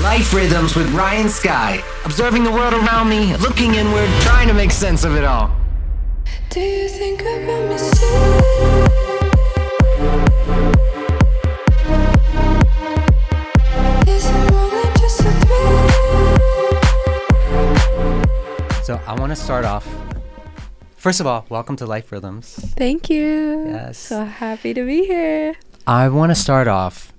Life Rhythms with Ryan Skyy. Observing the world around me, looking inward, trying to make sense of it all. Do you think about me still? Is it more than just a thrill? So I want to start off. First of all, welcome to Life Rhythms. Thank you. Yes. So happy to be here. I want to start off.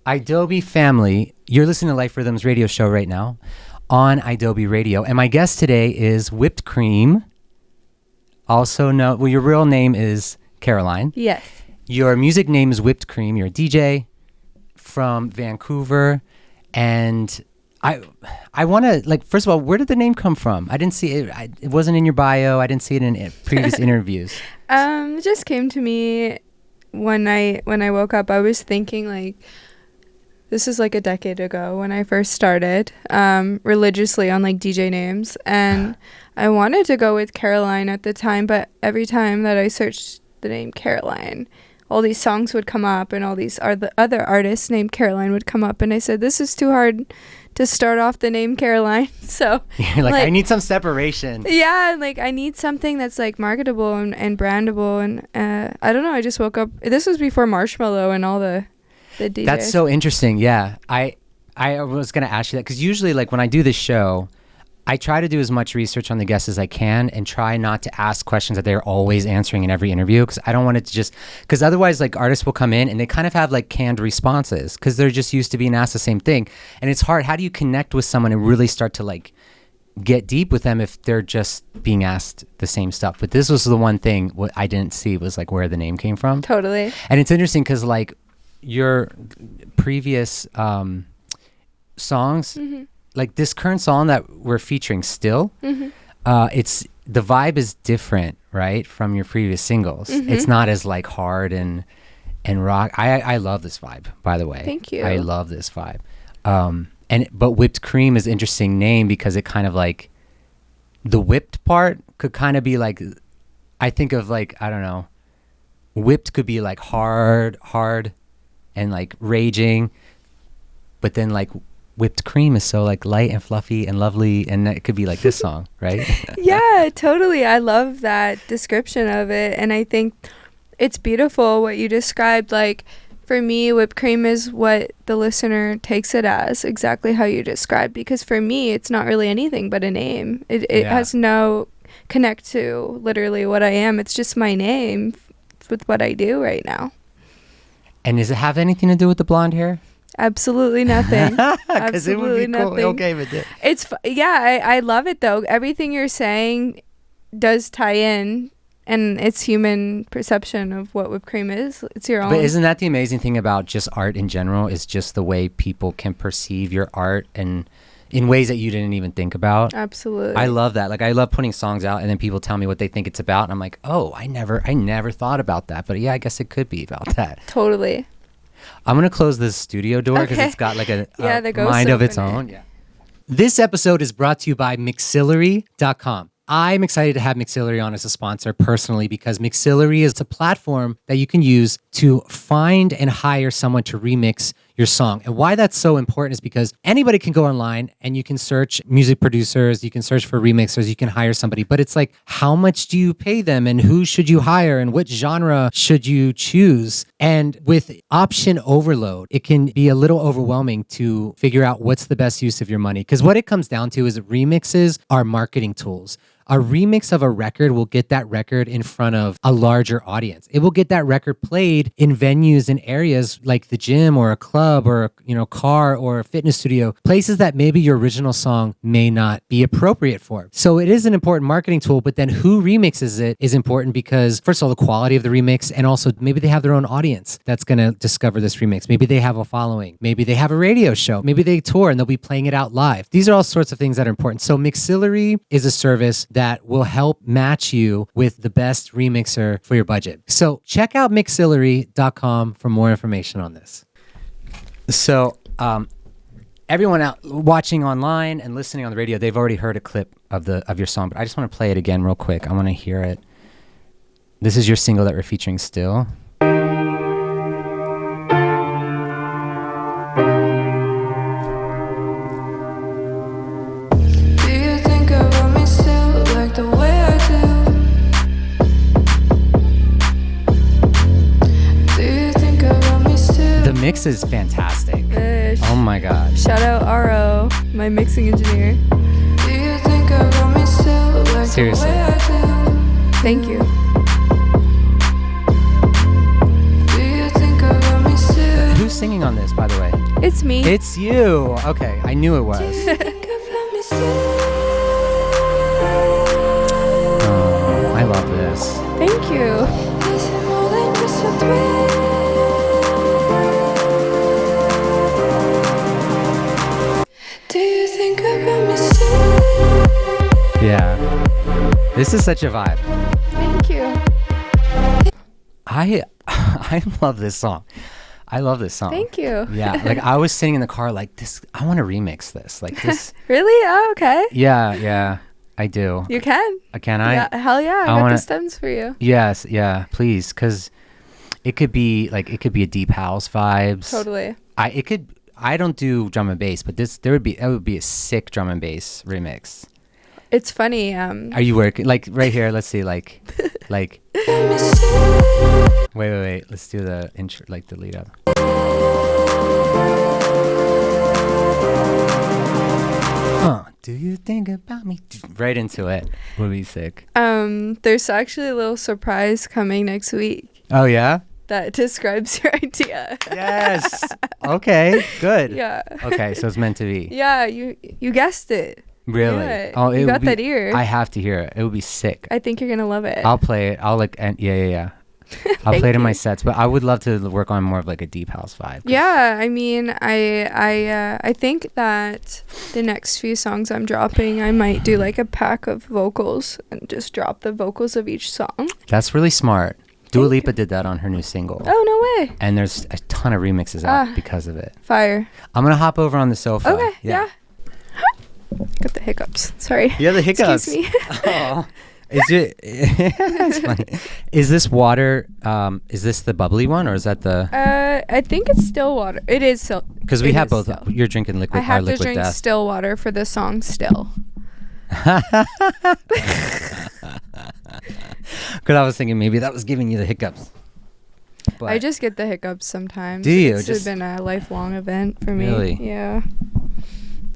Adobe family, you're listening to Life Rhythms radio show right now on Adobe Radio. And my guest today is Whipped Cream. Also known, well, your real name is Caroline. Yes. Your music name is Whipped Cream. You're a DJ from Vancouver. And I want to, like, first of all, where did the name come from? I didn't see it. It wasn't in your bio. I didn't see it in previous interviews. It just came to me when I woke up. I was thinking, like, this is like a decade ago when I first started religiously on like DJ names, and I wanted to go with Caroline at the time, but every time that I searched the name Caroline, all these songs would come up and all these other artists named Caroline would come up, and I said, this is too hard to start off the name Caroline. So you're like, I need some separation. Yeah, like I need something that's like marketable and brandable, and I don't know, I just woke up. This was before Marshmello and all the DJs. That's so interesting. Yeah, I was gonna ask you that because usually, like, when I do this show, I try to do as much research on the guests as I can and try not to ask questions that they're always answering in every interview, because I don't want it to just, because otherwise, like, artists will come in and they kind of have like canned responses because they're just used to being asked the same thing, and it's hard. How do you connect with someone and really start to like get deep with them if they're just being asked the same stuff? But this was the one thing what I didn't see was like where the name came from. Totally. And it's interesting because like your previous songs, like this current song that we're featuring still, it's the vibe is different, right, from your previous singles. It's not as like hard and rock. I love this vibe, by the way. Thank you. I love this vibe. But Whipped Cream is an interesting name because it kind of like, the whipped part could kind of be like, I think of like, I don't know, whipped could be like hard and like raging, but then like whipped cream is so like light and fluffy and lovely, and it could be like this song, right? Yeah, totally. I love that description of it, and I think it's beautiful what you described. Like, for me, whipped cream is what the listener takes it as, exactly how you described, because for me it's not really anything but a name. It has no connect to literally what I am. It's just my name with what I do right now. And does it have anything to do with the blonde hair? Absolutely nothing. Because it would be nothing. Cool. Okay, but I love it though. Everything you're saying does tie in, and it's human perception of what whipped cream is. It's your own. But isn't that the amazing thing about just art in general? Is just the way people can perceive your art and in ways that you didn't even think about. Absolutely. I love that. Like, I love putting songs out and then people tell me what they think it's about, and I'm like, oh, I never thought about that. But yeah, I guess it could be about that. Totally. I'm going to close this studio door because it's got like a mind of its own. Yeah. This episode is brought to you by Mixillery.com. I'm excited to have Mixillery on as a sponsor personally, because Mixillery is a platform that you can use to find and hire someone to remix your song. And why that's so important is because anybody can go online and you can search music producers, you can search for remixers, you can hire somebody, but it's like, how much do you pay them and who should you hire and what genre should you choose? And with option overload, it can be a little overwhelming to figure out what's the best use of your money. Because what it comes down to is remixes are marketing tools. A remix of a record will get that record in front of a larger audience. It will get that record played in venues and areas like the gym or a club or a car or a fitness studio, places that maybe your original song may not be appropriate for. So it is an important marketing tool, but then who remixes it is important because, first of all, the quality of the remix, and also maybe they have their own audience that's going to discover this remix. Maybe they have a following. Maybe they have a radio show. Maybe they tour and they'll be playing it out live. These are all sorts of things that are important. So Mixillery is a service that will help match you with the best remixer for your budget. So check out Mixillery.com for more information on this. So everyone out watching online and listening on the radio, they've already heard a clip of your song, but I just want to play it again real quick. I want to hear it. This is your single that we're featuring still. mix is fantastic. Oh my god. Shout out RO, my mixing engineer. Seriously. Thank you. Who's singing on this, by the way? It's me. It's you. Okay, I knew it was. Oh, I love this. Thank you. Yeah. This is such a vibe. Thank you. I love this song. I love this song. Thank you. Yeah, like I was sitting in the car like this. I want to remix this. Like this. Really? Oh, okay. Yeah, I do. You can. Can I? Yeah, hell yeah. I got the stems for you. Yes, yeah, please, because it could be a deep house vibes. Totally. I don't do drum and bass, but that would be a sick drum and bass remix. It's funny. Are you working like right here? Let's see, like. Wait. Let's do the intro, like the lead up. Do you think about me? Right into it. Would be sick. There's actually a little surprise coming next week. Oh yeah? That describes your idea. Yes. Okay, good. Yeah. Okay, so it's meant to be. Yeah, you guessed it. Really? Yeah, Oh, you got that ear. I have to hear it. It would be sick. I think you're gonna love it. I'll play it. Yeah. I'll play it in my sets, but I would love to work on more of like a deep house vibe. Yeah, I mean, I think that the next few songs I'm dropping, I might do like a pack of vocals and just drop the vocals of each song. That's really smart. Dua Lipa did that on her new single. Oh, no way. And there's a ton of remixes out because of it. Fire. I'm gonna hop over on the sofa. Okay, yeah. Got the hiccups. Sorry. Yeah, the hiccups. Excuse me. Oh. Is it? That's funny. Is this water? Is this the bubbly one, or is that the? I think it's still water. It is still. Because we have both. Still. You're drinking liquid. I have to drink death. still water for the song "Still." Because I was thinking maybe that was giving you the hiccups. But I just get the hiccups sometimes. Do you? It's been a lifelong event for me. Really? Yeah.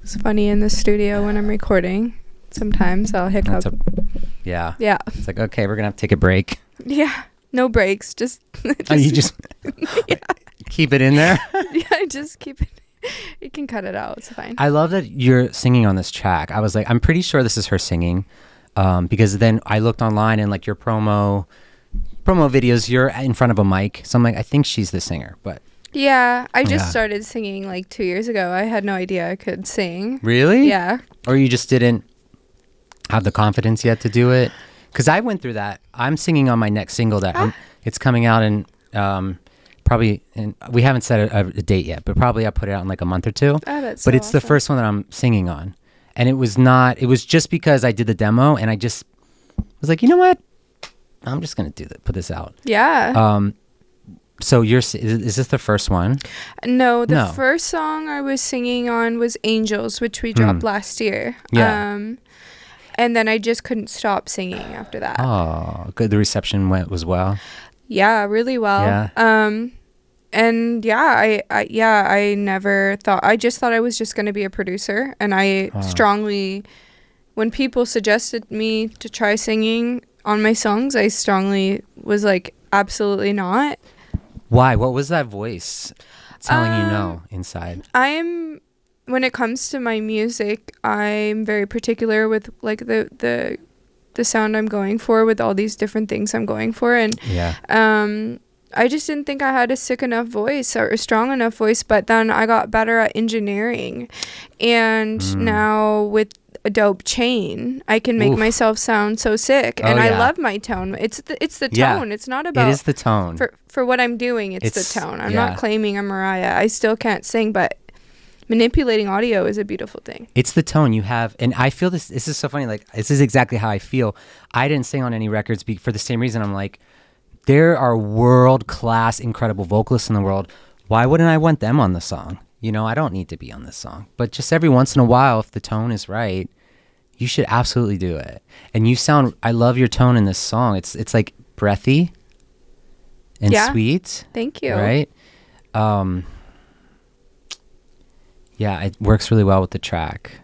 It's funny in the studio when I'm recording. Sometimes I'll hiccup. Yeah. Yeah. It's like, okay, we're gonna have to take a break. Yeah. No breaks. Just. You just keep it in there. Yeah. Just keep it. You can cut it out. It's fine. I love that you're singing on this track. I was like, I'm pretty sure this is her singing, because then I looked online and like your promo videos, you're in front of a mic. So I'm like, I think she's the singer, but. Yeah, I just started singing like 2 years ago. I had no idea I could sing. Really? Yeah. Or you just didn't have the confidence yet to do it? Because I went through that. I'm singing on my next single that it's coming out in probably, we haven't set a date yet, but probably I'll put it out in like a month or two. Oh, that's but so it's the first one that I'm singing on. And it was just because I did the demo and I just was like, you know what? I'm just going to put this out. Yeah. So is this the first one? No, the first song I was singing on was Angels, which we dropped last year. Yeah. And then I just couldn't stop singing after that. Oh, good. The reception was well. Yeah, really well. Yeah. And yeah, I never thought, I just thought I was just going to be a producer. And I strongly, when people suggested me to try singing on my songs, I strongly was like, absolutely not. Why? What was that voice telling you no inside? When it comes to my music, I'm very particular with like the sound I'm going for, with all these different things I'm going for. And I just didn't think I had a sick enough voice or a strong enough voice. But then I got better at engineering. And now with a dope chain, I can make myself sound so sick. And I love my tone. It's the tone. It's not about. It is the tone. For what I'm doing, it's the tone. I'm not claiming I'm Mariah. I still can't sing, but manipulating audio is a beautiful thing. It's the tone you have. And I feel this is so funny. Like, this is exactly how I feel. I didn't sing on any records for the same reason. I'm like, there are world-class, incredible vocalists in the world. Why wouldn't I want them on the song? You know, I don't need to be on this song. But just every once in a while, if the tone is right, you should absolutely do it. And I love your tone in this song. It's like breathy and sweet. Thank you. Right? Yeah, it works really well with the track.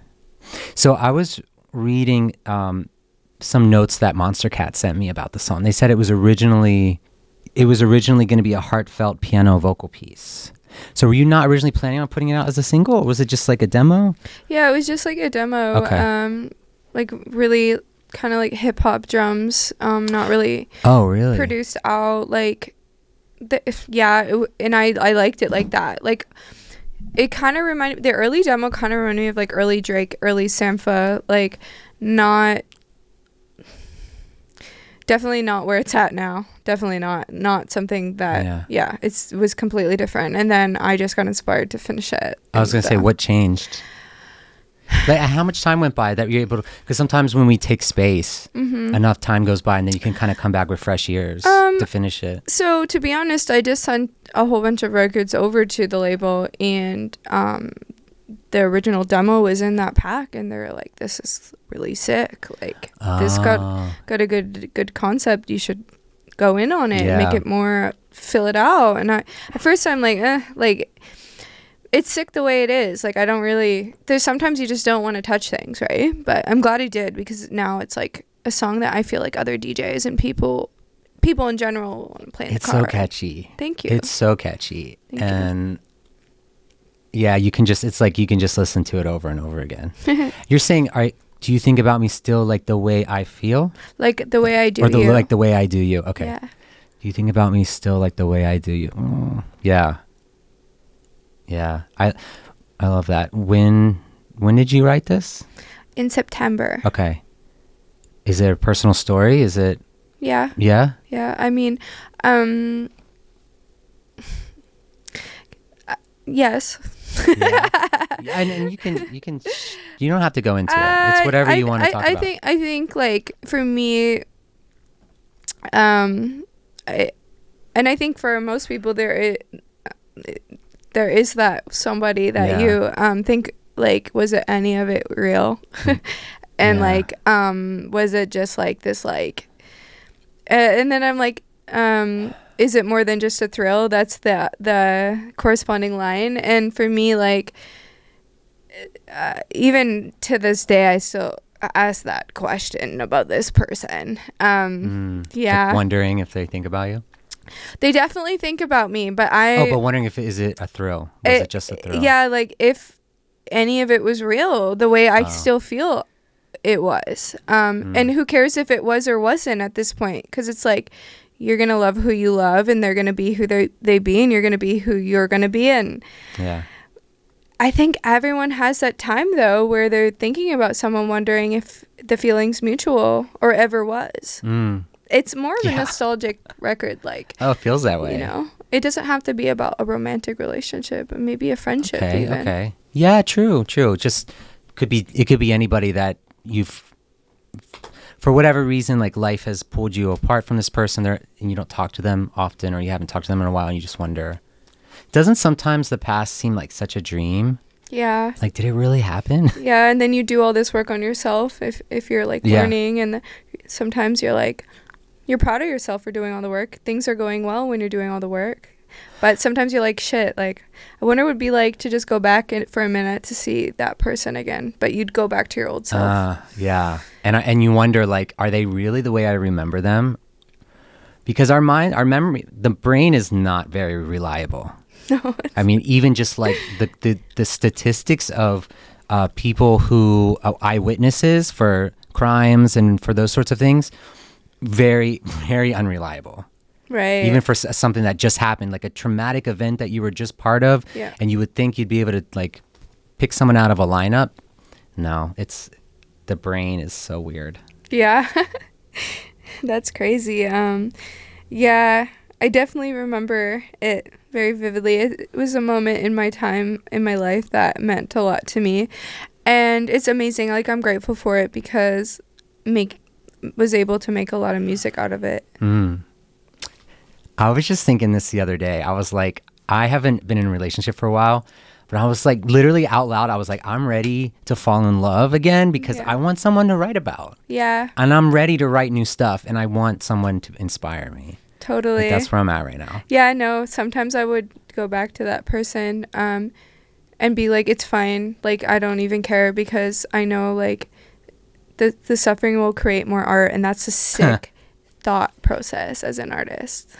So I was reading some notes that Monster Cat sent me about the song. They said it was originally going to be a heartfelt piano vocal piece. So were you not originally planning on putting it out as a single, or was it just like a demo? Yeah, it was just like a demo. Okay. Like really kind of like hip hop drums. Not really. Oh, really? Produced out like, and I liked it like that. Like, it kind of reminded, the early demo kind of reminded me of like early Drake, early Sampha. Like, definitely not where it's at now. Definitely not something that it was completely different. And then I just got inspired to finish it. I was gonna say, what changed? Like, how much time went by that you're able to, because sometimes when we take space, enough time goes by and then you can kind of come back with fresh ears to finish it. So to be honest, I just sent a whole bunch of records over to the label, and the original demo was in that pack, and they're like, this is really sick, like this got a good concept, you should go in on it, make it more, fill it out. And at first I'm like, like, it's sick the way it is. Like, I don't really, there's sometimes you just don't want to touch things, right? But I'm glad I did, because now it's like a song that I feel like other DJs and people in general want to play in the car. It's so catchy. Thank you. It's so catchy. Thank you. Yeah, you can just listen to it over and over again. You're saying, do you think about me still like the way I feel? Like the way I do you? Or like the way I do you. Okay. Yeah. Do you think about me still like the way I do you? Oh, yeah. Yeah. I love that. When did you write this? In September. Okay. Is it a personal story? Is it? Yeah. Yeah? Yeah. I mean, yes. Yeah. And you can you don't have to go into it. It's whatever you want to talk about. I think like for me, I think for most people there is that somebody that you think like, was it any of it real? And like was it just like this, like and then I'm like, is it more than just a thrill? That's the corresponding line. And for me, like, even to this day, I still ask that question about this person. Yeah. Like wondering if they think about you? They definitely think about me, but but wondering if is it a thrill? Was it just a thrill? Yeah, like if any of it was real, the way I still feel it was. And who cares if it was or wasn't at this point? Because it's like, you're going to love who you love, and they're going to be who they be, and you're going to be who you're going to be. And I think everyone has that time, though, where they're thinking about someone, wondering if the feeling's mutual or ever was. It's more of a nostalgic record, like. Oh, it feels that way. You know, it doesn't have to be about a romantic relationship, but maybe a friendship. Even. Okay. Yeah, true. Just it could be anybody that you've, for whatever reason, like life has pulled you apart from this person there, and you don't talk to them often, or you haven't talked to them in a while, and you just wonder. Doesn't sometimes the past seem like such a dream? Yeah. Like, did it really happen? Yeah, and then you do all this work on yourself if you're like learning, and sometimes you're like, you're proud of yourself for doing all the work. Things are going well when you're doing all the work. But sometimes you're like, shit, like, I wonder what it would be like to just go back for a minute to see that person again. But you'd go back to your old self. Yeah. And you wonder, like, are they really the way I remember them? Because our memory, the brain is not very reliable. No. I mean, even just like the statistics of people who, eyewitnesses for crimes and for those sorts of things, very, very unreliable. Right. Even for something that just happened, like a traumatic event that you were just part of, and you would think you'd be able to like pick someone out of a lineup. No, the brain is so weird. Yeah. That's crazy. Yeah, I definitely remember it very vividly. It was a moment in my time in my life that meant a lot to me, and it's amazing. Like, I'm grateful for it because was able to make a lot of music out of it. I was just thinking this the other day. I was like, I haven't been in a relationship for a while, but I was like, literally out loud, I was like, I'm ready to fall in love again because I want someone to write about. Yeah. And I'm ready to write new stuff, and I want someone to inspire me. Totally. Like, that's where I'm at right now. Yeah, I know. Sometimes I would go back to that person. And and be like, it's fine. Like, I don't even care because I know like the suffering will create more art, and that's a sick thought process as an artist.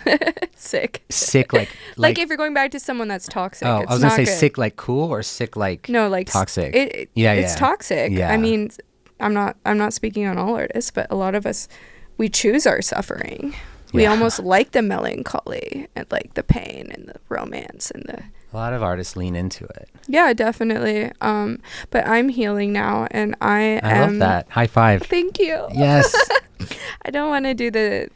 Sick. Sick like if you're going back to someone that's toxic. Oh, it's I was gonna say good. sick like cool or sick like no, like toxic. It's toxic. Yeah. I mean, I'm not speaking on all artists, but a lot of us, we choose our suffering. We almost like the melancholy and like the pain and the romance and the. A lot of artists lean into it. Yeah, definitely. But I'm healing now, and I love that. High five. Thank you. Yes. I don't want to do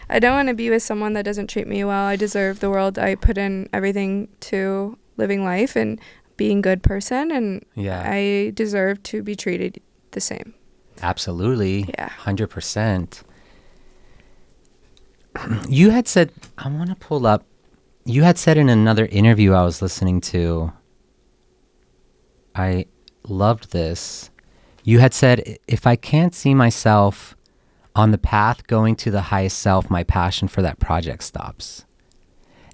I don't want to be with someone that doesn't treat me well. I deserve the world. I put in everything to living life and being a good person, and I deserve to be treated the same. Absolutely. Yeah. 100%. You had said, I want to pull up, you had said in another interview I was listening to, I loved this. You had said, if I can't see myself on the path going to the highest self, my passion for that project stops.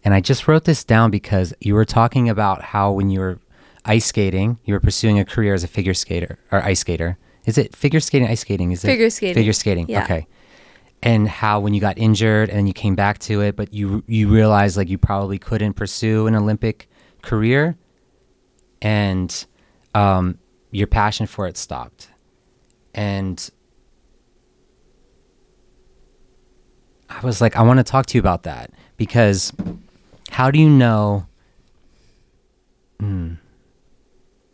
And I just wrote this down because you were talking about how when you were ice skating, you were pursuing a career as a figure skater or ice skater. Is it figure skating, ice skating? Is it figure skating? Figure skating. Yeah. Okay. And how when you got injured and you came back to it, but you realized like you probably couldn't pursue an Olympic career, and your passion for it stopped. And I was like, I want to talk to you about that, because how do you know?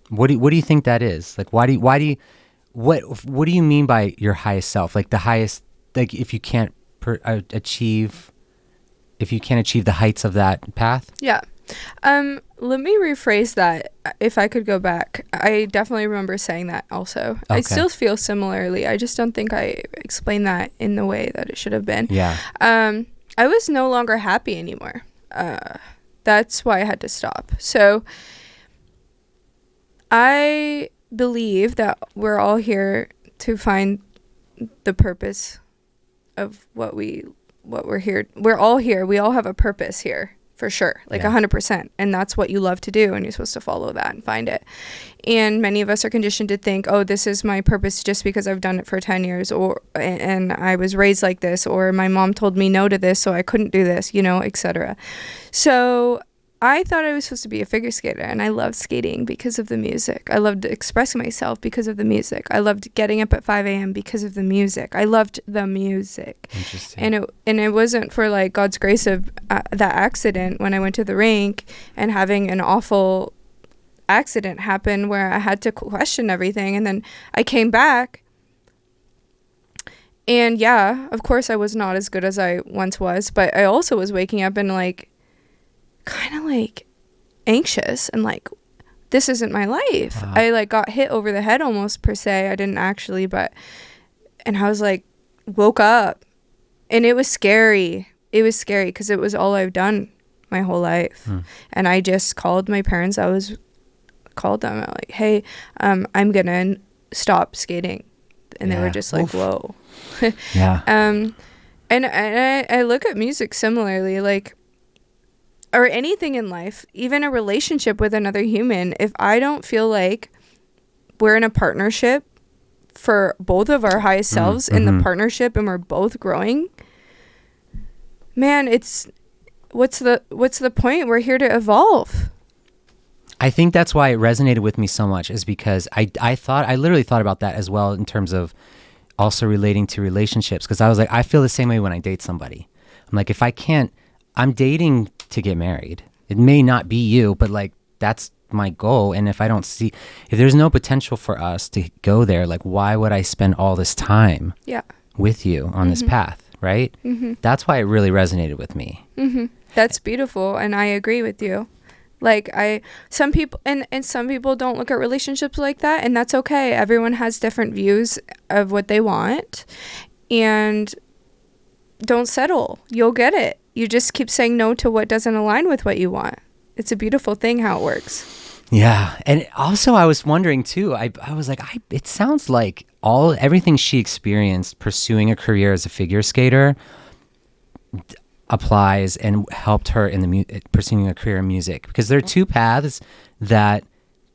What do you think that is? Like, what do you mean by your highest self? Like the highest, like if you can't achieve the heights of that path? Yeah. Let me rephrase that. If I could go back, I definitely remember saying that also. Okay. I still feel similarly. I just don't think I explained that in the way that it should have been. Yeah. I was no longer happy anymore. That's why I had to stop. So I believe that we're all here to find the purpose of what we're here. We're all here. We all have a purpose here. For sure, like 100%. And that's what you love to do, and you're supposed to follow that and find it. And many of us are conditioned to think, oh, this is my purpose just because I've done it for 10 years, and I was raised like this, or my mom told me no to this, so I couldn't do this, etc. So I thought I was supposed to be a figure skater, and I loved skating because of the music. I loved expressing myself because of the music. I loved getting up at 5 a.m. because of the music. I loved the music. Interesting. And it wasn't for like God's grace of that accident when I went to the rink and having an awful accident happen where I had to question everything. And then I came back. And yeah, of course I was not as good as I once was, but I also was waking up and like kind of like anxious and like, this isn't my life. I like got hit over the head almost, per se. I didn't actually, and I was like, woke up, and it was scary. It was scary because it was all I've done my whole life. And I just called my parents. Called them like, hey, I'm gonna stop skating. And they were just like, whoa. Yeah. And I look at music similarly, like, or anything in life, even a relationship with another human. If I don't feel like we're in a partnership for both of our highest selves in the partnership, and we're both growing, man, what's the point? We're here to evolve. I think that's why it resonated with me so much, is because I literally thought about that as well in terms of also relating to relationships, because I was like, I feel the same way when I date somebody. I'm like, if I can't, I'm dating to get married. It may not be you, but like that's my goal. And if there's no potential for us to go there, like why would I spend all this time with you on this path, right? That's why it really resonated with me. That's beautiful, and I agree with you. Like some people don't look at relationships like that, and that's okay. Everyone has different views of what they want, and don't settle. You'll get it. You just keep saying no to what doesn't align with what you want. It's a beautiful thing how it works. Yeah. And also I was wondering too, I was like, it sounds like everything she experienced pursuing a career as a figure skater, applies and helped her in the pursuing a career in music? Because there are two paths that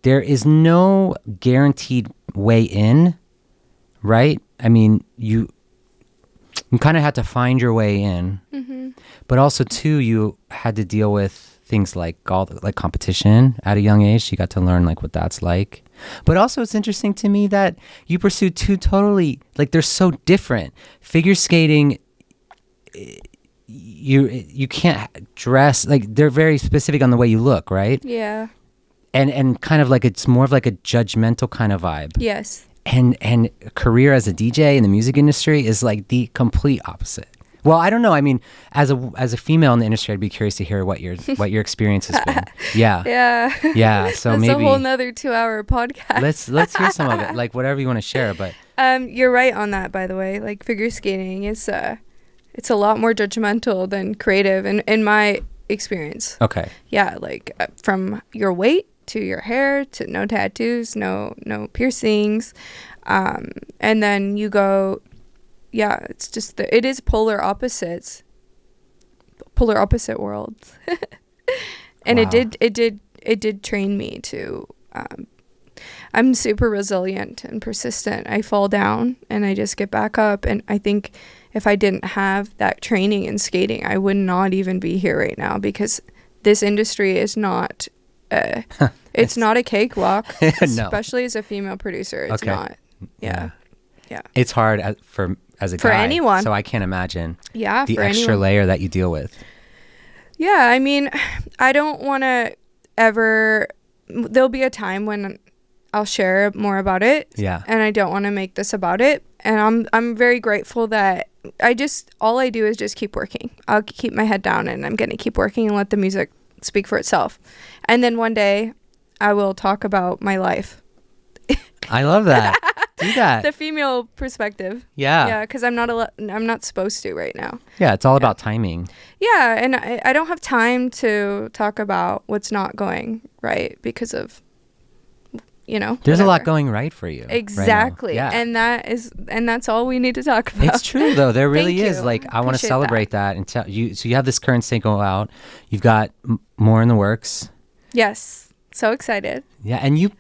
there is no guaranteed way in, right? I mean, you kind of had to find your way in, but also too, you had to deal with things like competition at a young age. You got to learn like what that's like. But also it's interesting to me that you pursued two totally, like they're so different. Figure skating, you can't dress, like they're very specific on the way you look, right? Yeah. And kind of like it's more of like a judgmental kind of vibe. Yes. And a career as a DJ in the music industry is like the complete opposite. Well, I don't know. I mean, as a female in the industry, I'd be curious to hear what your experience has been. Yeah. Yeah. So that's maybe a whole nother 2-hour podcast. let's hear some of it. Like whatever you want to share. But you're right on that, by the way. Like figure skating is it's a lot more judgmental than creative in my experience. Okay. Yeah, like from your weight to your hair to no tattoos, no piercings, and then you go. Yeah, it's just it is polar opposite worlds, and wow. it did train me to. I'm super resilient and persistent. I fall down and I just get back up. And I think if I didn't have that training in skating, I would not even be here right now, because this industry is not. It's not a cakewalk, no. especially as a female producer. It's not. Yeah. It's hard as a for guy, anyone, so I can't imagine the for extra anyone. layer that you deal with. Yeah, I mean, I don't want to ever. There'll be a time when I'll share more about it. Yeah, and I don't want to make this about it. And I'm very grateful that all I do is just keep working. I'll keep my head down and I'm gonna keep working and let the music speak for itself. And then one day, I will talk about my life. I love that. Do that. The female perspective. Yeah, because I'm not supposed to right now. Yeah, it's all about timing. Yeah, and I don't have time to talk about what's not going right because of, there's whatever. a lot going right for you. Exactly. Right now. Yeah. And that's all we need to talk about. It's true though. There really Thank is. you. Like I want to Appreciate celebrate that and tell you. So you have this current single out. You've got more in the works. Yes. So excited. Yeah, and you.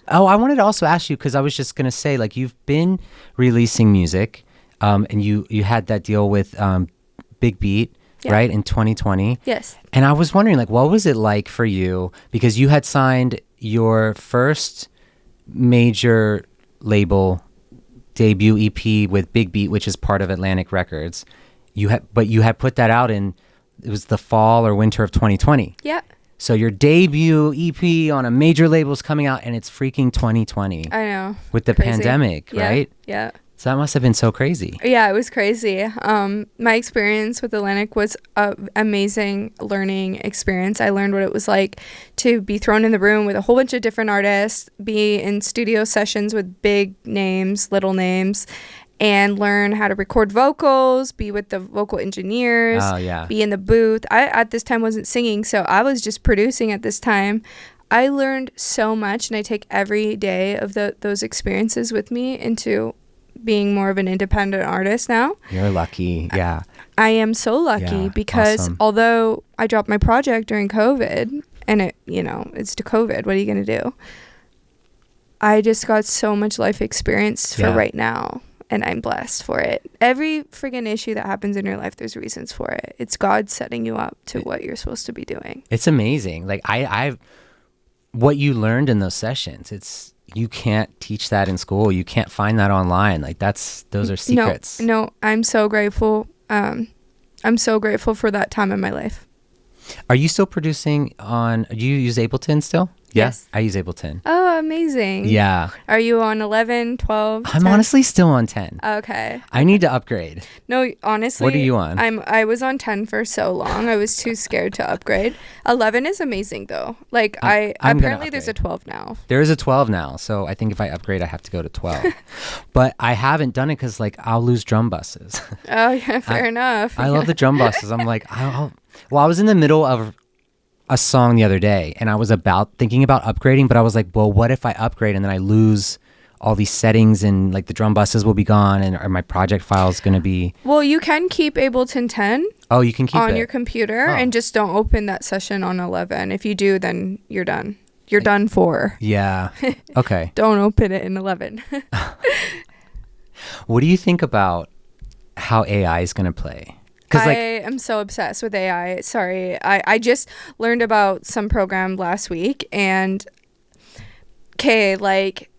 Oh, I wanted to also ask you, because I was just gonna say, like, you've been releasing music, and you had that deal with Big Beat, right, in 2020. Yes. And I was wondering, like, what was it like for you? Because you had signed your first major label debut EP with Big Beat, which is part of Atlantic Records. You had put that out it was the fall or winter of 2020. Yeah. So your debut EP on a major label is coming out, and it's freaking 2020. I know. With the pandemic, yeah. right? Yeah. So that must have been so crazy. Yeah, it was crazy. My experience with Atlantic was an amazing learning experience. I learned what it was like to be thrown in the room with a whole bunch of different artists, be in studio sessions with big names, little names, and learn how to record vocals, be with the vocal engineers, be in the booth. I, at this time, wasn't singing, so I was just producing at this time. I learned so much, and I take every day of those experiences with me into being more of an independent artist now. You're lucky. Yeah. I am so lucky because although I dropped my project during COVID, and it's to COVID, what are you going to do? I just got so much life experience for right now. And I'm blessed for it. Every friggin' issue that happens in your life, there's reasons for it. It's God setting you up to what you're supposed to be doing. It's amazing. Like what you learned in those sessions, you can't teach that in school. You can't find that online. Like those are secrets. No, I'm so grateful. I'm so grateful for that time in my life. Are you still producing do you use Ableton still? Yes. I use Ableton. Oh, amazing. Yeah. Are you on 11, 12, I'm 10? honestly still on 10. Okay. I need to upgrade. No, honestly. What are you on? I was on 10 for so long. I was too scared to upgrade. 11 is amazing though. Like apparently there's a 12 now. There is a 12 now. So I think if I upgrade, I have to go to 12. But I haven't done it because I'll lose drum buses. Oh yeah, fair enough. I love the drum buses. I'm like, I was in the middle of a song the other day and I was thinking about upgrading, but I was like, well, what if I upgrade and then I lose all these settings and like the drum buses will be gone, and are my project files going to be? Well, you can keep Ableton 10. Oh, you can keep on it your computer, and just don't open that session on 11. If you do, then you're done. You're done for. Yeah. Okay. Don't open it in 11. What do you think about how AI is going to play? I am so obsessed with AI. Sorry. I just learned about some program last week, and like,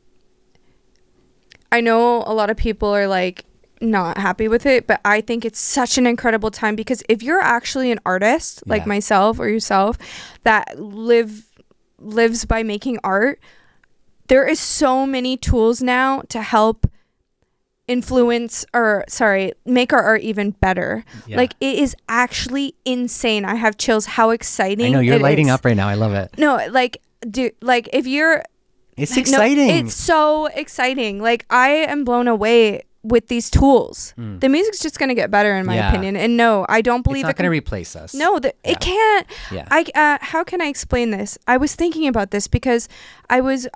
I know a lot of people are like not happy with it, but I think it's such an incredible time, because if you're actually an artist like myself or yourself that lives by making art, there is so many tools now to help make our art even better. Like, it is actually insane. I have chills how exciting. I know, you're lighting up right now. I love it. No, like, dude, like, if you're, it's exciting. No, it's so exciting. Like, I am blown away with these tools. The music's just going to get better, in my opinion. And no, I don't believe it's not going to replace us. No, it can't. How can I explain this? I was thinking about this because I was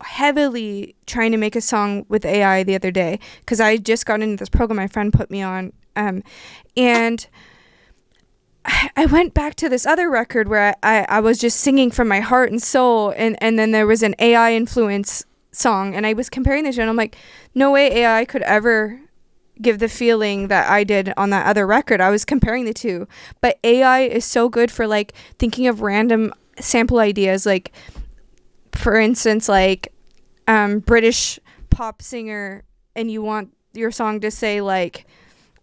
heavily trying to make a song with AI the other day, because I just got into this program my friend put me on, and I went back to this other record where I was just singing from my heart and soul, and then there was an AI influence song, and I was comparing the two, and I'm like, no way AI could ever give the feeling that I did on that other record. I was comparing the two, but AI is so good for like thinking of random sample ideas, like for instance, like British pop singer, and you want your song to say like,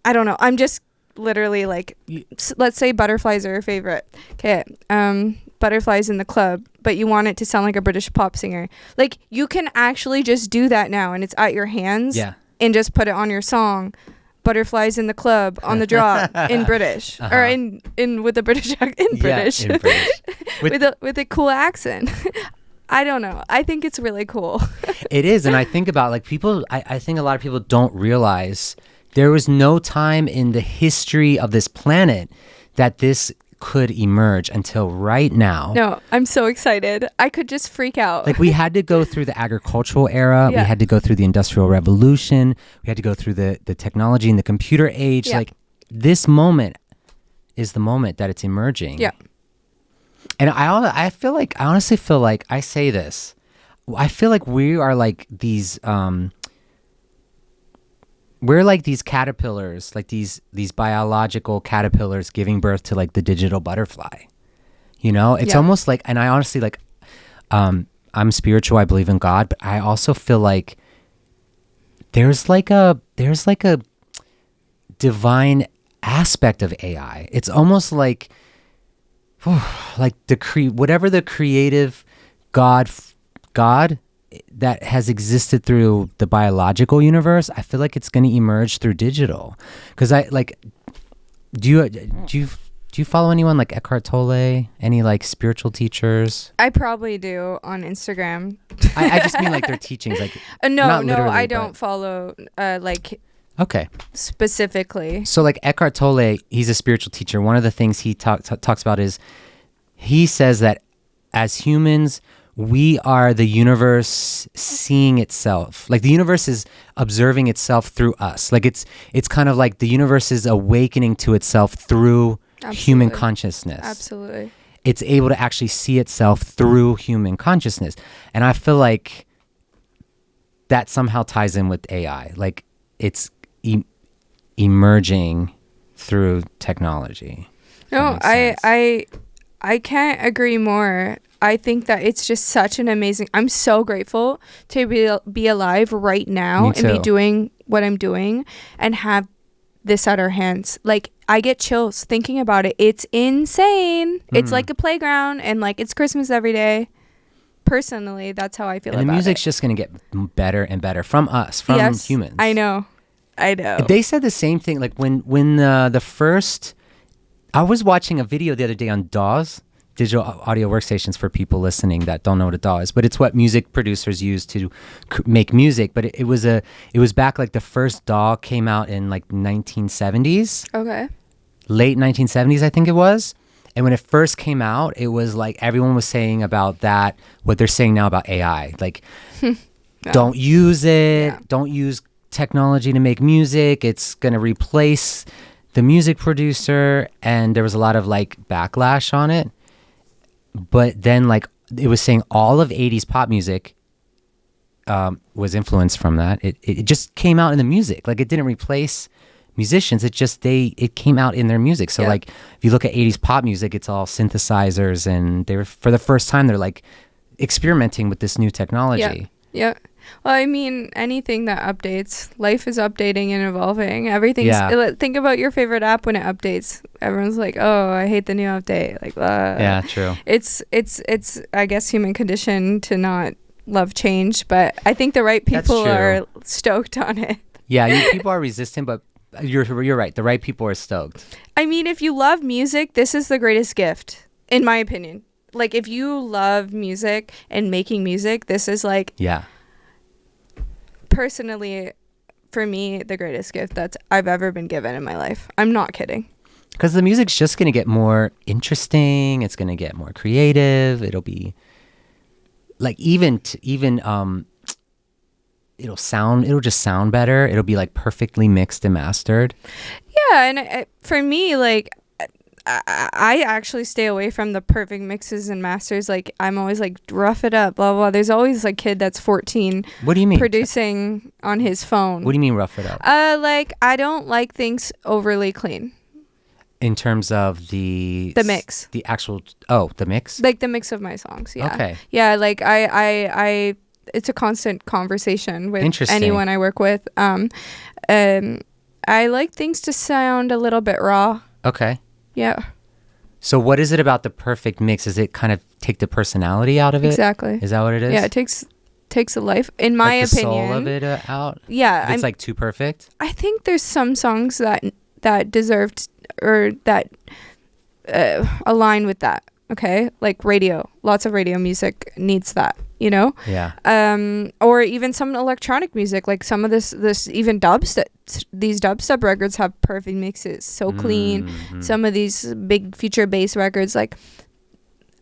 I don't know, I'm just literally like, let's say butterflies are your favorite. Okay, butterflies in the club, but you want it to sound like a British pop singer. Like, you can actually just do that now, and it's at your hands. And just put it on your song, butterflies in the club on the drop in British, or in with a British British, in British. with a cool accent. I don't know. I think it's really cool. It is, and I think about like people. I think a lot of people don't realize there was no time in the history of this planet that this could emerge until right now. No, I'm so excited. I could just freak out. Like, we had to go through the agricultural era. We had to go through the Industrial Revolution. We had to go through the technology and the computer age. Like, this moment is the moment that it's emerging. And I honestly feel like I say this. I feel like we are like these we're like these caterpillars, like these biological caterpillars giving birth to like the digital butterfly. You know, it's almost like, and I honestly like, I'm spiritual, I believe in God, but I also feel like there's like a divine aspect of AI. It's almost like, like whatever the creative God that has existed through the biological universe, I feel like it's going to emerge through digital. Because I like, do you follow anyone like Eckhart Tolle? Any like spiritual teachers? I probably do on Instagram. I just mean like their teachings, like no, I don't follow like. Okay. Specifically. So like Eckhart Tolle, he's a spiritual teacher. One of the things he talks about is, he says that as humans, we are the universe seeing itself. Like, the universe is observing itself through us. Like, it's kind of like the universe is awakening to itself through human consciousness. Absolutely. It's able to actually see itself through human consciousness. And I feel like that somehow ties in with AI. Like, it's emerging through technology. No, I can't agree more. I think that it's just such an amazing, I'm so grateful to be alive right now and be doing what I'm doing and have this at our hands. Like, I get chills thinking about it. It's insane. It's like a playground, and like, it's Christmas every day. Personally, that's how I feel about it. And the music's just going to get better and better from us, from humans. I know. They said the same thing. Like, when the first, I was watching a video the other day on DAWs, digital audio workstations, for people listening that don't know what a DAW is, but it's what music producers use to make music. But it was back, like, the first DAW came out in like 1970s. Okay. Late 1970s, I think it was. And when it first came out, it was like everyone was saying about that, what they're saying now about AI. Like, don't use it. Don't use technology to make music. It's going to replace the music producer. And there was a lot of like backlash on it. But then like it was saying all of 80s pop music was influenced from that. It just came out in the music. Like it didn't replace musicians. It came out in their music. So like if you look at 80s pop music, it's all synthesizers, and they were, for the first time, they're like experimenting with this new technology. Yeah. Well, I mean, anything that updates, life is updating and evolving. Everything's. Think about your favorite app when it updates. Everyone's like, "Oh, I hate the new update." Like, yeah, true. It's. I guess human condition to not love change, but I think the right people are stoked on it. Yeah, people are resistant, but you're right. The right people are stoked. I mean, if you love music, this is the greatest gift, in my opinion. Like, if you love music and making music, this is like. Yeah. Personally, for me, the greatest gift that I've ever been given in my life. I'm not kidding. Because the music's just going to get more interesting. It's going to get more creative. It'll be like it'll just sound better. It'll be like perfectly mixed and mastered. Yeah, and for me, like I actually stay away from the perfect mixes and masters. Like I'm always like rough it up, blah blah. There's always like kid that's 14. What do you mean producing on his phone? What do you mean rough it up? Like I don't like things overly clean. In terms of the mix, the actual the mix, like the mix of my songs. Yeah. Okay. Yeah, like I it's a constant conversation with anyone I work with. I like things to sound a little bit raw. Okay. Yeah. So what is it about the perfect mix? Is it kind of take the personality out of it? Exactly. Is that what it is? Yeah, it takes a life, in my like the opinion. soul of it out? Yeah. It's like too perfect? I think there's some songs that deserved or that align with that. Okay, like radio. Lots of radio music needs that, you know? Yeah. Or even some electronic music, like some of this even dubstep. These dubstep records have perfect mixes, so clean. Mm-hmm. Some of these big feature bass records, like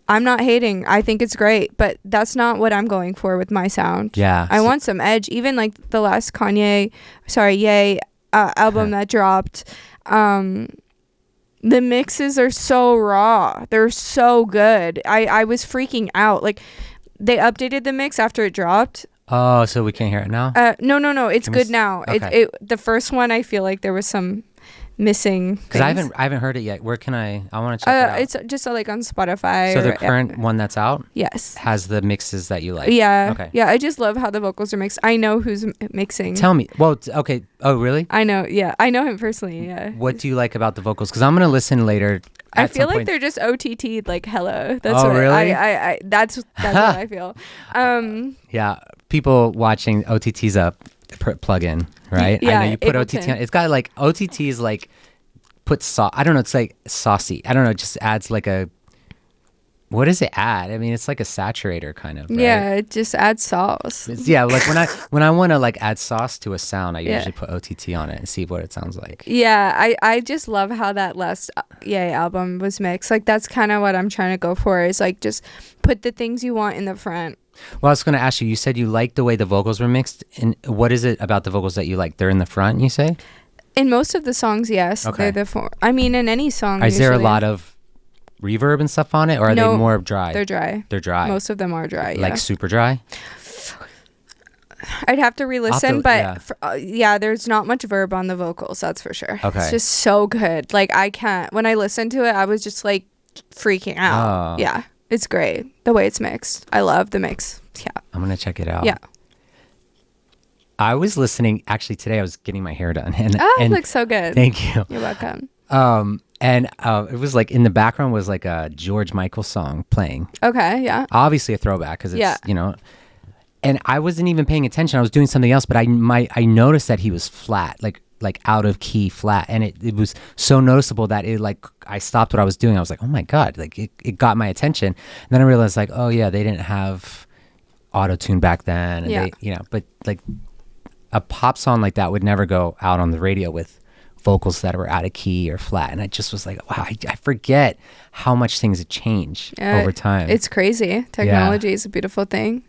I'm not hating. I think it's great, but that's not what I'm going for with my sound. Yeah. I want some edge. Even like the last Ye album that dropped. The mixes are so raw. They're so good. I was freaking out. Like they updated the mix after it dropped. Oh, so we can't hear it now? No. It's good now. Okay. The first one, I feel like there was some missing because I haven't heard it yet. Where can I want to check it out? It's just like on Spotify. So the current one that's out, yes, has the mixes that you like. Yeah. Okay. Yeah, I just love how the vocals are mixed. I know who's mixing. Tell me. Well, okay. Oh, really? I know. Yeah, I know him personally. Yeah. What do you like about the vocals? Because I'm gonna listen later. I feel like they're just OTT'd like hello. That's what really? I that's what I feel. Yeah, people watching OTT's up plug-in, right? Yeah, I know you put OTT on. It's got like OTT's like put sauce. I don't know. It's like saucy. I don't know. It just adds like a. What does it add? I mean, it's like a saturator kind of. Right? Yeah, it just adds sauce. Yeah, like when I want to like add sauce to a sound, I usually put OTT on it and see what it sounds like. Yeah, I just love how that last album was mixed. Like that's kind of what I'm trying to go for. Is like just put the things you want in the front. Well, I was going to ask you. You said you liked the way the vocals were mixed, and what is it about the vocals that you like? They're in the front, you say? In most of the songs, yes. Okay. They're I mean, in any song. Is there a lot of reverb and stuff on it, or are they more dry? They're dry. They're dry. Most of them are dry. Like super dry. I'd have to re-listen, but there's not much verb on the vocals. That's for sure. Okay. It's just so good. Like I can't. When I listened to it, I was just like freaking out. Oh. Yeah, it's great the way it's mixed. I love the mix. Yeah. I'm gonna check it out. Yeah. I was listening. Actually, today I was getting my hair done, and it looks so good. Thank you. You're welcome. And it was like in the background was like a George Michael song playing. Okay, yeah. Obviously a throwback because it's you know, and I wasn't even paying attention. I was doing something else, but I noticed that he was flat, like out of key flat, and it was so noticeable that it like I stopped what I was doing. I was like, oh my god, like it got my attention. And then I realized like, oh yeah, they didn't have auto tune back then, and they, you know, but like a pop song like that would never go out on the radio with vocals that were out of key or flat, and I just was like, wow, I forget how much things have changed over time. It's crazy. Technology is a beautiful thing.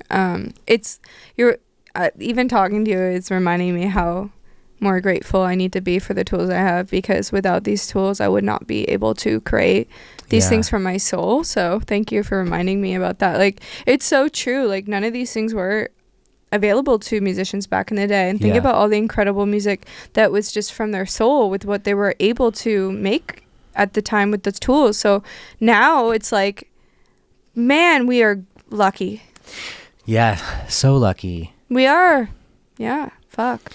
even talking to you, it's reminding me how more grateful I need to be for the tools I have, because without these tools I would not be able to create these things from my soul. So thank you for reminding me about that. Like, it's so true. Like, none of these things were available to musicians back in the day, and think about all the incredible music that was just from their soul with what they were able to make at the time with the tools. So now it's like, man, we are lucky. Yeah, so lucky. We are. Yeah, fuck.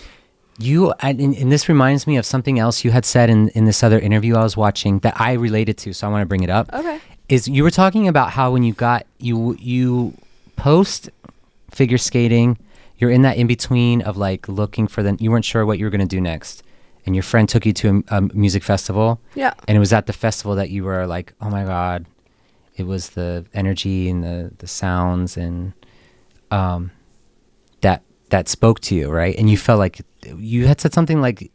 And this reminds me of something else you had said in this other interview I was watching that I related to, so I want to bring it up. Okay. Is you were talking about how when you post figure skating, you're in that in between of like looking for you weren't sure what you were going to do next, and your friend took you to a music festival. Yeah. And it was at the festival that you were like, oh my God, it was the energy and the sounds and that spoke to you, right? And you felt like you had said something like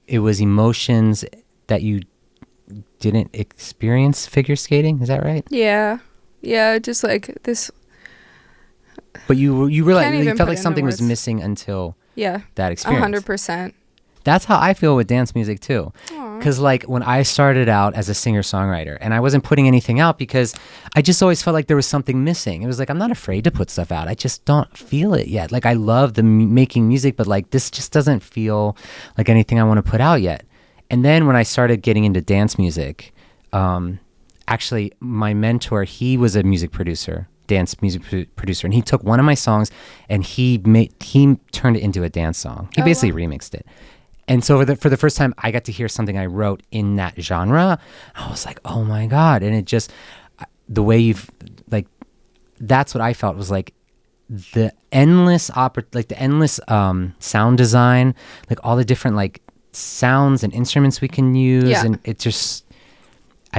it was emotions that you didn't experience figure skating. Is that right? Yeah. Yeah, just like this. But you realized you felt like something was missing until that experience. 100%. That's how I feel with dance music too. Because like when I started out as a singer-songwriter, and I wasn't putting anything out because I just always felt like there was something missing. It was like, I'm not afraid to put stuff out. I just don't feel it yet. Like I love making music, but like this just doesn't feel like anything I want to put out yet. And then when I started getting into dance music, actually my mentor, he was a music producer, dance music producer, and he took one of my songs and he turned it into a dance song. He basically remixed it. And so for the first time, I got to hear something I wrote in that genre. I was like, oh my God. And it just, the way that's what I felt was like the endless sound design, like all the different like sounds and instruments we can use. Yeah. And I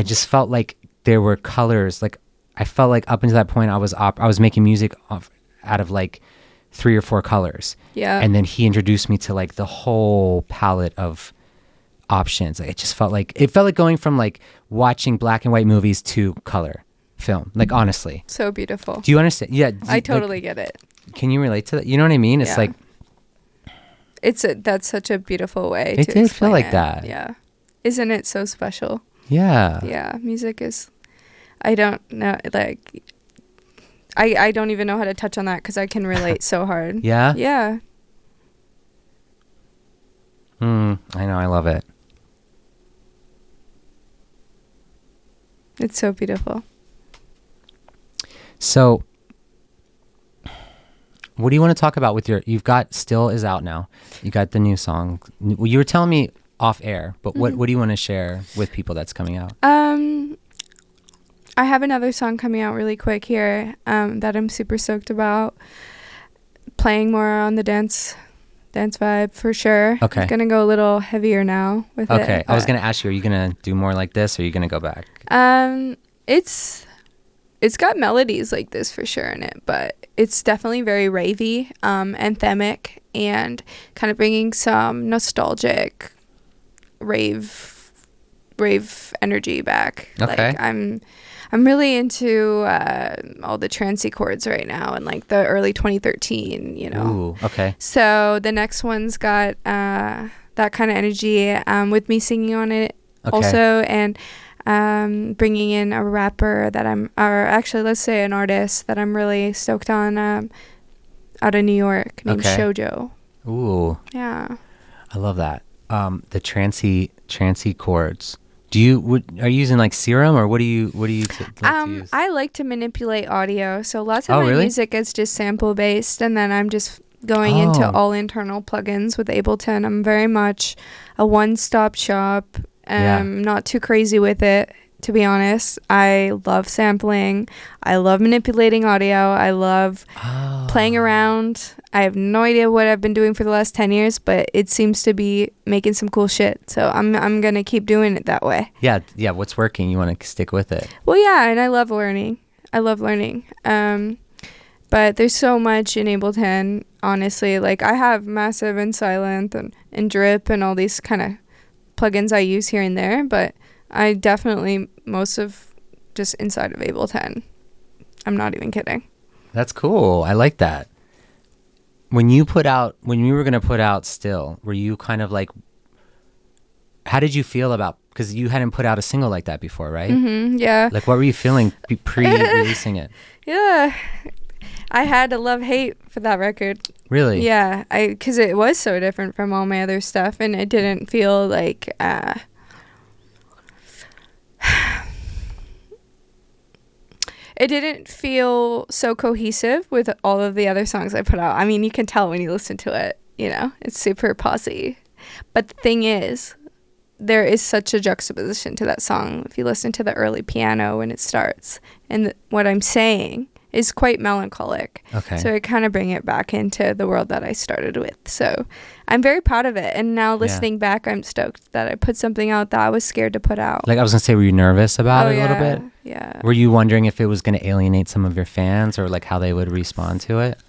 just felt like there were colors. Like I felt like up until that point, I was making music out of like 3 or 4 colors. Yeah. And then he introduced me to like the whole palette of options. Like, it felt like going from like watching black and white movies to color film. Like honestly. So beautiful. Do you understand? Yeah. I totally get it. Can you relate to that? You know what I mean? It's like that's such a beautiful way to did feel like that. Yeah. Isn't it so special? Yeah. Yeah. Music is, I don't know, like I don't even know how to touch on that because I can relate so hard. Yeah? Yeah. I know. I love it. It's so beautiful. So, what do you want to talk about with you've got Still is out now. You got the new song. You were telling me off air, but what do you want to share with people that's coming out? I have another song coming out really quick here that I'm super stoked about. Playing more on the dance vibe for sure. Okay. I'm going to go a little heavier now with it. Okay. I was going to ask you, are you going to do more like this or are you going to go back? It's got melodies like this for sure in it, but it's definitely very ravey, anthemic, and kind of bringing some nostalgic rave energy back. Okay. Like I'm really into all the trancey chords right now and like the early 2013, you know. Ooh, okay. So the next one's got that kind of energy with me singing on it also, and bringing in a rapper let's say an artist that I'm really stoked on out of New York named Shoujo. Ooh. Yeah. I love that. The trancey chords. Are you using like Serum or what do you like to use? I like to manipulate audio, so lots of my music is just sample based, and then I'm just going into all internal plugins with Ableton. I'm very much a one-stop shop. Not too crazy with it, to be honest. I love sampling. I love manipulating audio. I love playing around. I have no idea what I've been doing for the last 10 years, but it seems to be making some cool shit. So I'm going to keep doing it that way. Yeah. What's working? You want to stick with it. Well, yeah, and I love learning. But there's so much in Ableton, honestly. Like, I have Massive and Silent and Drip and all these kind of plugins I use here and there, but I definitely most of just inside of Ableton. I'm not even kidding. That's cool. I like that. when you were going to put out Still, were you kind of like, how did you feel about, because you hadn't put out a single like that before, right? Yeah. Like, what were you feeling pre-releasing it? Yeah. I had a love-hate for that record. Really? Yeah. Because it was so different from all my other stuff, and it didn't feel like... it didn't feel so cohesive with all of the other songs I put out. I mean, you can tell when you listen to it, you know, it's super posse. But the thing is, there is such a juxtaposition to that song. If you listen to the early piano when it starts, and what I'm saying is quite melancholic. Okay. So I kind of bring it back into the world that I started with. So I'm very proud of it. And now listening back, I'm stoked that I put something out that I was scared to put out. Like, I was going to say, were you nervous about it a little bit? Yeah. Were you wondering if it was going to alienate some of your fans, or like how they would respond to it?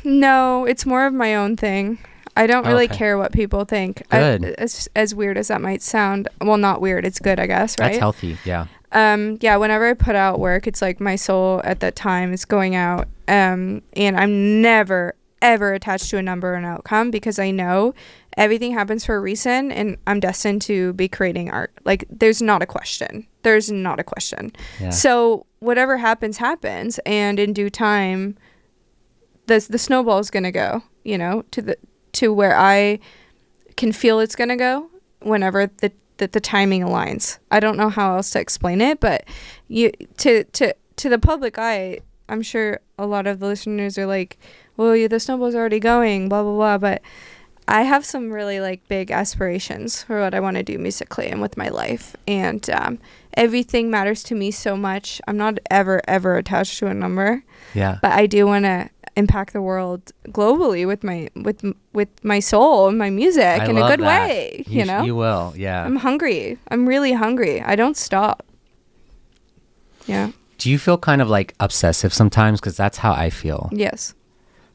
No, it's more of my own thing. I don't really care what people think. Good. As weird as that might sound. Well, not weird. It's good, I guess, right? That's healthy, yeah. Yeah, whenever I put out work, it's like my soul at that time is going out. And I'm never, ever attached to a number or an outcome, because I know everything happens for a reason, and I'm destined to be creating art. Like, there's not a question. There's not a question. Yeah. So whatever happens, happens. And in due time, the snowball is going to go, you know, to where I can feel it's going to go whenever the timing aligns. I don't know how else to explain it, but to the public eye, I'm sure a lot of the listeners are like, well, the snowball's already going, blah, blah, blah. But I have some really like big aspirations for what I want to do musically and with my life. And everything matters to me so much. I'm not ever attached to a number. Yeah. But I do want to impact the world globally with my soul and my music in a good way. You know, you will. Yeah. I'm hungry. I'm really hungry. I don't stop. Yeah. Do you feel kind of like obsessive sometimes? Because that's how I feel. Yes.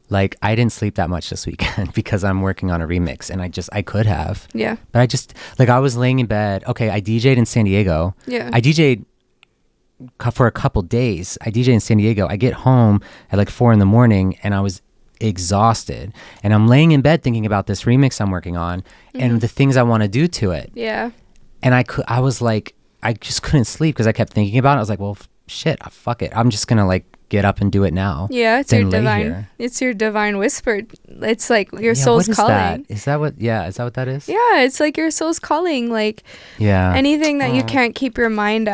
Like, I didn't sleep that much this weekend because I'm working on a remix, and I could have. Yeah. But I just, like, I was laying in bed. Okay, I DJ'd in San Diego. Yeah. I DJ'd for a couple days. I DJ'd in San Diego. I get home at like 4 a.m, and I was exhausted. And I'm laying in bed thinking about this remix I'm working on and the things I want to do to it. Yeah. And I was like, I just couldn't sleep because I kept thinking about it. I was like, well, shit, fuck it. I'm just going to like get up and do it now. Yeah, it's your divine. It's your divine whisper. It's like your soul's calling. That? Is that what that is? Yeah, it's like your soul's calling. Like, anything that you can't keep your mind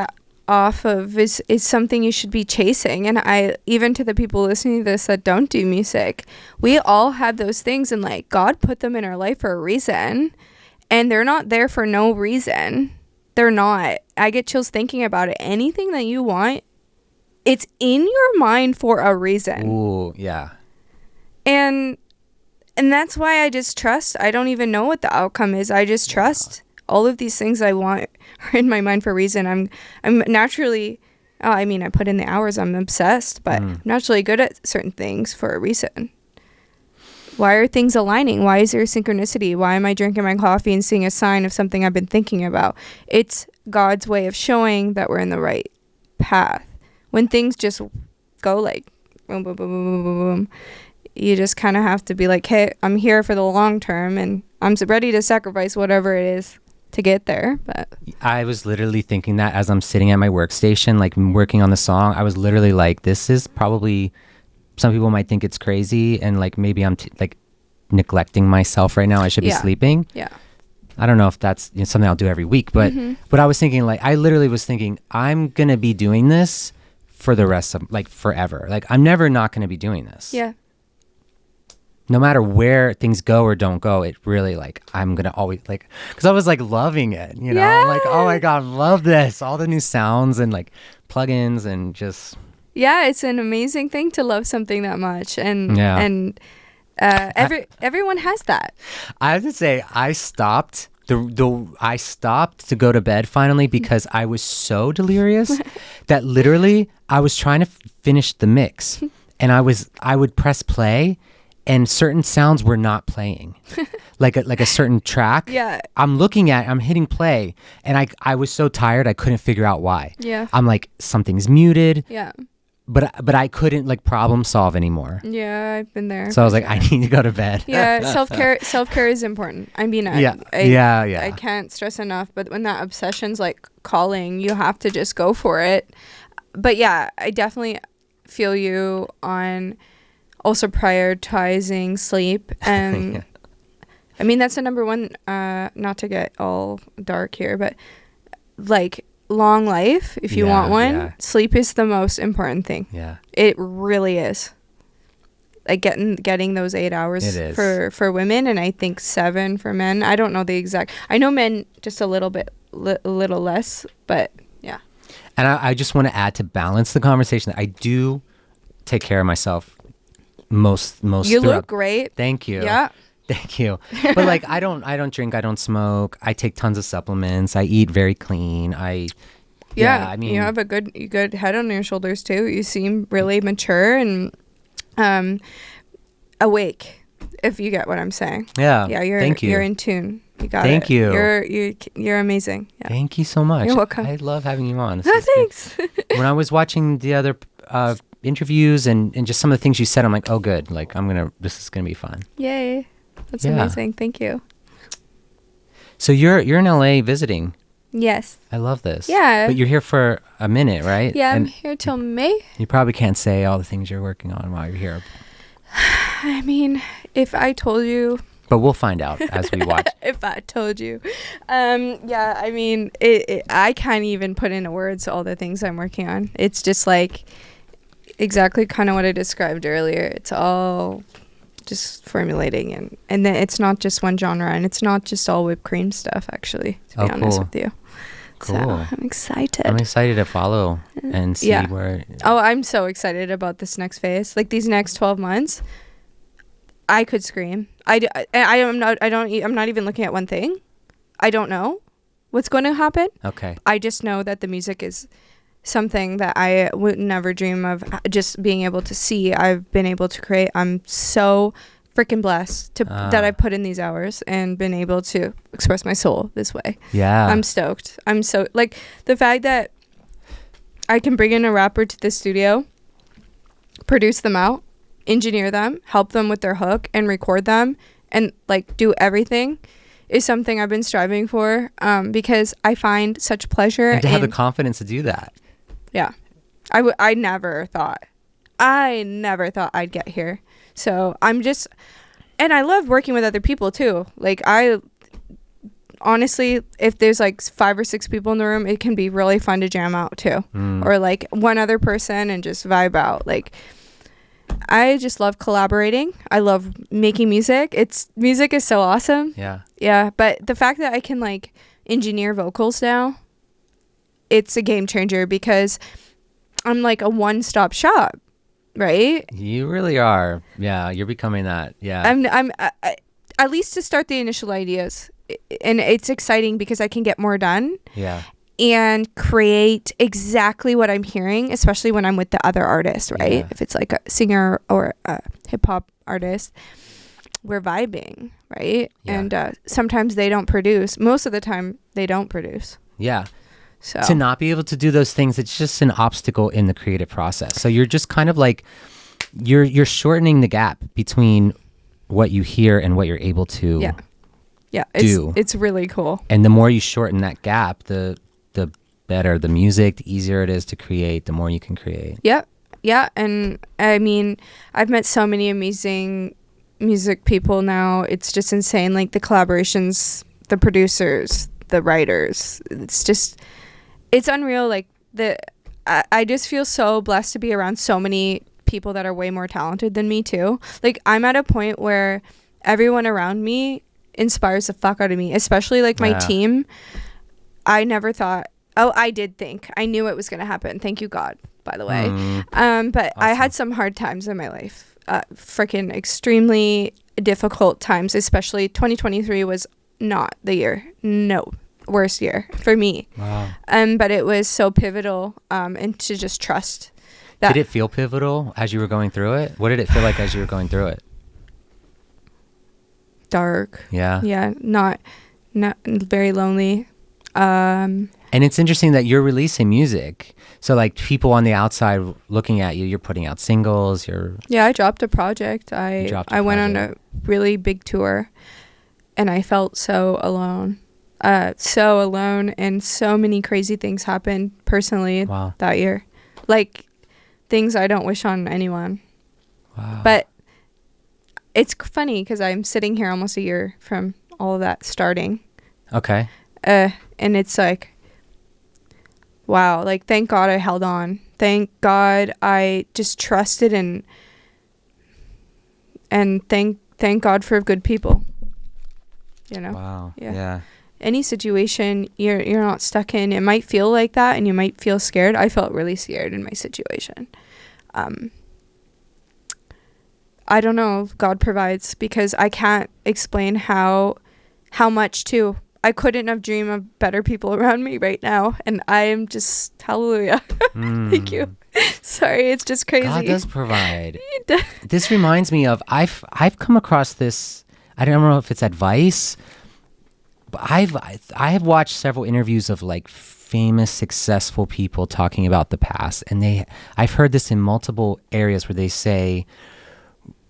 off of is something you should be chasing. And I, even to the people listening to this that don't do music, we all have those things, and like God put them in our life for a reason, and they're not there for no reason. They're not. I get chills thinking about it. Anything that you want, it's in your mind for a reason. Ooh, yeah. And that's why I just trust. I don't even know what the outcome is. I just trust all of these things I want are in my mind for a reason. I'm naturally, I put in the hours. I'm obsessed, but I'm naturally good at certain things for a reason. Why are things aligning? Why is there synchronicity? Why am I drinking my coffee and seeing a sign of something I've been thinking about? It's God's way of showing that we're in the right path. When things just go like boom, boom, boom, boom, boom, boom, boom, you just kind of have to be like, hey, I'm here for the long term, and I'm ready to sacrifice whatever it is to get there. But I was literally thinking that as I'm sitting at my workstation, like working on the song, I was literally like, this is probably, some people might think it's crazy, and like maybe I'm like neglecting myself right now. I should be sleeping. Yeah. I don't know if that's something I'll do every week, but I was thinking, like, I literally was thinking, I'm going to be doing this for the rest of, like, forever. Like, I'm never not going to be doing this. Yeah. No matter where things go or don't go, it really, like, I'm going to always, like, because I was, like, loving it, you know? Yeah. I'm like, oh my God, love this. All the new sounds and, like, plugins and just. Yeah, it's an amazing thing to love something that much. And, everyone has that. I have to say, I stopped. I stopped to go to bed finally because I was so delirious that literally I was trying to finish the mix, and I would press play, and certain sounds were not playing, like a certain track. Yeah. I'm hitting play, and I was so tired I couldn't figure out why. Yeah. I'm like, something's muted. Yeah. but I couldn't like problem solve anymore. Yeah, I've been there. So I was like, I need to go to bed. Yeah, self-care is important. I mean, yeah. I can't stress enough, but when that obsession's like calling, you have to just go for it. But yeah, I definitely feel you on also prioritizing sleep. And Yeah. I mean, that's the number one, not to get all dark here, but like long life, if you want one, sleep is the most important thing. Yeah. It really is. Like getting those 8 hours for women, and I think 7 for men. I don't know the exact. I know men just a little bit, a little less, but yeah. And I just want to add to balance the conversation that I do take care of myself most. You look great. Thank you. Yeah. Thank you. But like I don't drink, I don't smoke. I take tons of supplements. I eat very clean. I mean, you have a good head on your shoulders too. You seem really mature and awake, if you get what I'm saying. Yeah. Yeah, thank you. You're in tune. You got Thank it. you. You're amazing. Yeah. Thank you so much. You're welcome. I love having you on. Thanks. When I was watching the other interviews and just some of the things you said, I'm like, oh good. Like this is gonna be fun. Yay. That's amazing. Thank you. So you're in LA visiting. Yes. I love this. Yeah. But you're here for a minute, right? Yeah, I'm here till May. You probably can't say all the things you're working on while you're here. I mean, if I told you. But we'll find out as we watch. If I told you. Yeah, I mean, I can't even put into words all the things I'm working on. It's just like exactly kind of what I described earlier. It's all just formulating and then it's not just one genre, and it's not just all whipped cream stuff, actually, to be honest with you. Cool. So I'm excited. I'm excited to follow and see where. Oh, I'm so excited about this next phase. Like these next 12 months, I could scream. I'm not even looking at one thing. I don't know what's going to happen. Okay. I just know that the music is something that I would never dream of just being able to see. I've been able to create. I'm so freaking blessed that I put in these hours and been able to express my soul this way. Yeah. I'm stoked. I'm so like the fact that I can bring in a rapper to the studio, produce them out, engineer them, help them with their hook and record them and like do everything is something I've been striving for because I find such pleasure. And to have the confidence to do that. Yeah. I never thought I'd get here. So I'm just, and I love working with other people too. Like I honestly, if there's like 5 or 6 people in the room, it can be really fun to jam out too. Or like one other person and just vibe out. Like I just love collaborating. I love making music. Music is so awesome. Yeah. Yeah. But the fact that I can like engineer vocals now, it's a game changer because I'm like a one-stop shop, right? You really are. Yeah, you're becoming that. Yeah. I'm at least to start the initial ideas, and it's exciting because I can get more done. Yeah. And create exactly what I'm hearing, especially when I'm with the other artist, right? Yeah. If it's like a singer or a hip hop artist, we're vibing, right? Yeah. And sometimes they don't produce. Most of the time, they don't produce. Yeah. So to not be able to do those things, it's just an obstacle in the creative process. So you're just kind of like you're shortening the gap between what you hear and what you're able to do. It's really cool. And the more you shorten that gap, the better the music, the easier it is to create, the more you can create. Yep. Yeah. And I mean, I've met so many amazing music people now. It's just insane. Like the collaborations, the producers, the writers. It's unreal. Like I just feel so blessed to be around so many people that are way more talented than me too. Like I'm at a point where everyone around me inspires the fuck out of me, especially like my team. I never thought, I did think. I knew it was going to happen. Thank you, God, by the way. But awesome. I had some hard times in my life. Freaking extremely difficult times, especially 2023 was not the year. No, worst year for me. Wow. But it was so pivotal and to just trust that. Did it feel pivotal as you were going through it? What did it feel like as you were going through it? Dark. Yeah. Yeah, not very lonely. And it's interesting that you're releasing music. So like people on the outside looking at you, you're putting out singles. I dropped a project. I went on a really big tour, and I felt so alone. And so many crazy things happened personally that year. Like things I don't wish on anyone. Wow. But it's funny because I'm sitting here almost a year from all of that starting. Okay. And it's like, wow, like thank God I held on. Thank God I just trusted and thank God for good people. You know? Wow. Yeah. Any situation you're not stuck in, it might feel like that and you might feel scared. I felt really scared in my situation. I don't know if God provides, because I can't explain how much too. I couldn't have dreamed of better people around me right now, and I am just hallelujah. Thank you. Sorry, it's just crazy. God does provide. This reminds me of I've come across this. I don't know if it's advice, but I have watched several interviews of like famous successful people talking about the past, and I've heard this in multiple areas where they say,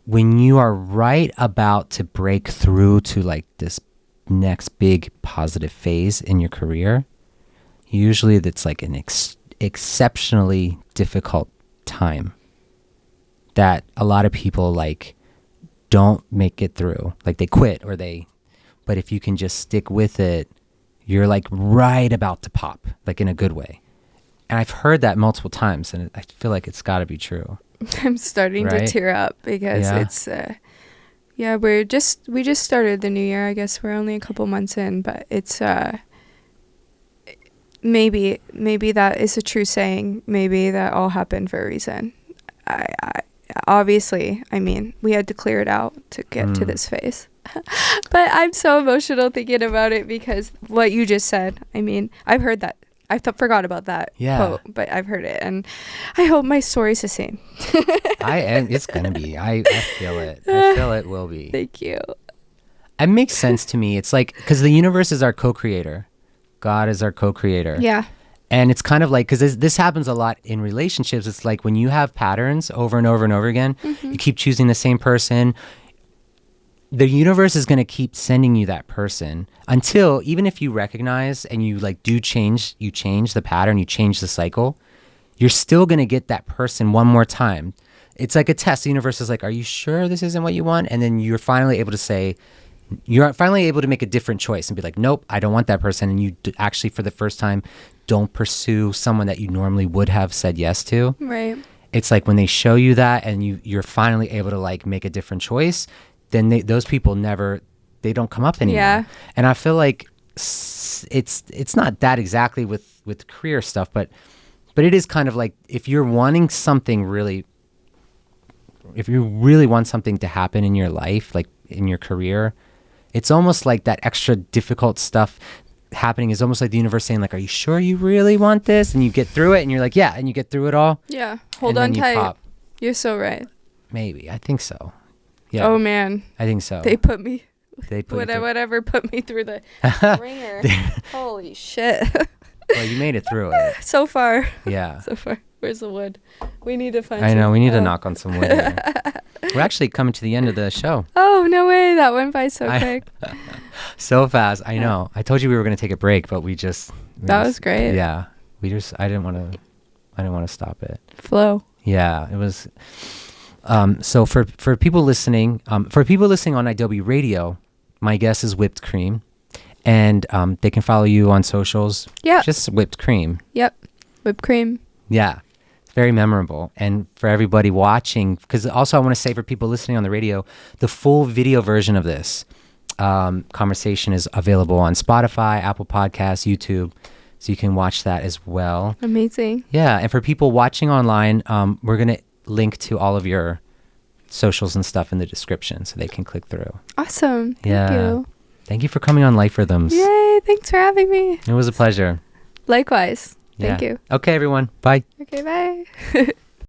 when you are right about to break through to like this next big positive phase in your career, usually that's like an exceptionally difficult time that a lot of people like don't make it through, like they quit but if you can just stick with it, you're like right about to pop, like in a good way. And I've heard that multiple times, and I feel like it's got to be true. I'm starting to tear up because it's we just started the new year. I guess we're only a couple months in, but it's maybe that is a true saying. Maybe that all happened for a reason. I obviously, I mean, we had to clear it out to get to this phase. But I'm so emotional thinking about it because what you just said. I mean, I've heard that. I forgot about that quote, but I've heard it, and I hope my story's the same. It's gonna be. I feel it. I feel it will be. Thank you. It makes sense to me. It's like, because the universe is our co-creator. God is our co-creator. Yeah. And it's kind of like, because this happens a lot in relationships. It's like when you have patterns over and over and over again, you keep choosing the same person. The universe is going to keep sending you that person until, even if you recognize and you like you change the pattern, you change the cycle, you're still going to get that person one more time. It's like a test. The universe is like, are you sure this isn't what you want? And then you're finally able to make a different choice and be like, nope, I don't want that person. And you actually, for the first time, don't pursue someone that you normally would have said yes to. Right. It's like when they show you that and you're finally able to like make a different choice, then those people they don't come up anymore. Yeah. And I feel like it's not that exactly with career stuff, but it is kind of like, if you're wanting something if you really want something to happen in your life, like in your career, it's almost like that extra difficult stuff happening is almost like the universe saying like, are you sure you really want this? And you get through it and you're like, yeah, and you get through it all. Yeah. Hold on tight. You're so right. Maybe. I think so. Yeah. Oh man, I think so. They put me through the ringer. Holy shit. Well, you made it through it. So far. Yeah. So far. Where's the wood? We need to find I know, we need to knock on some wood here. We're actually coming to the end of the show. Oh, no way. That went by so quick. So fast. I know. I told you we were going to take a break, but that was great. Yeah. I didn't want to stop it. Flow. Yeah, it was. So for people listening on Adobe Radio, my guess is Whipped Cream, and they can follow you on socials. Yeah, just Whipped Cream. Yep, Whipped Cream. Yeah, it's very memorable. And for everybody watching, because also I want to say for people listening on the radio, the full video version of this conversation is available on Spotify, Apple Podcasts, YouTube, so you can watch that as well. Amazing. Yeah, and for people watching online, we're gonna link to all of your socials and stuff in the description so they can click through. Awesome. Thank you. Thank you for coming on Life Rhythms. Yay, thanks for having me. It was a pleasure. Likewise. Thank you. Okay, everyone. Bye. Okay, bye.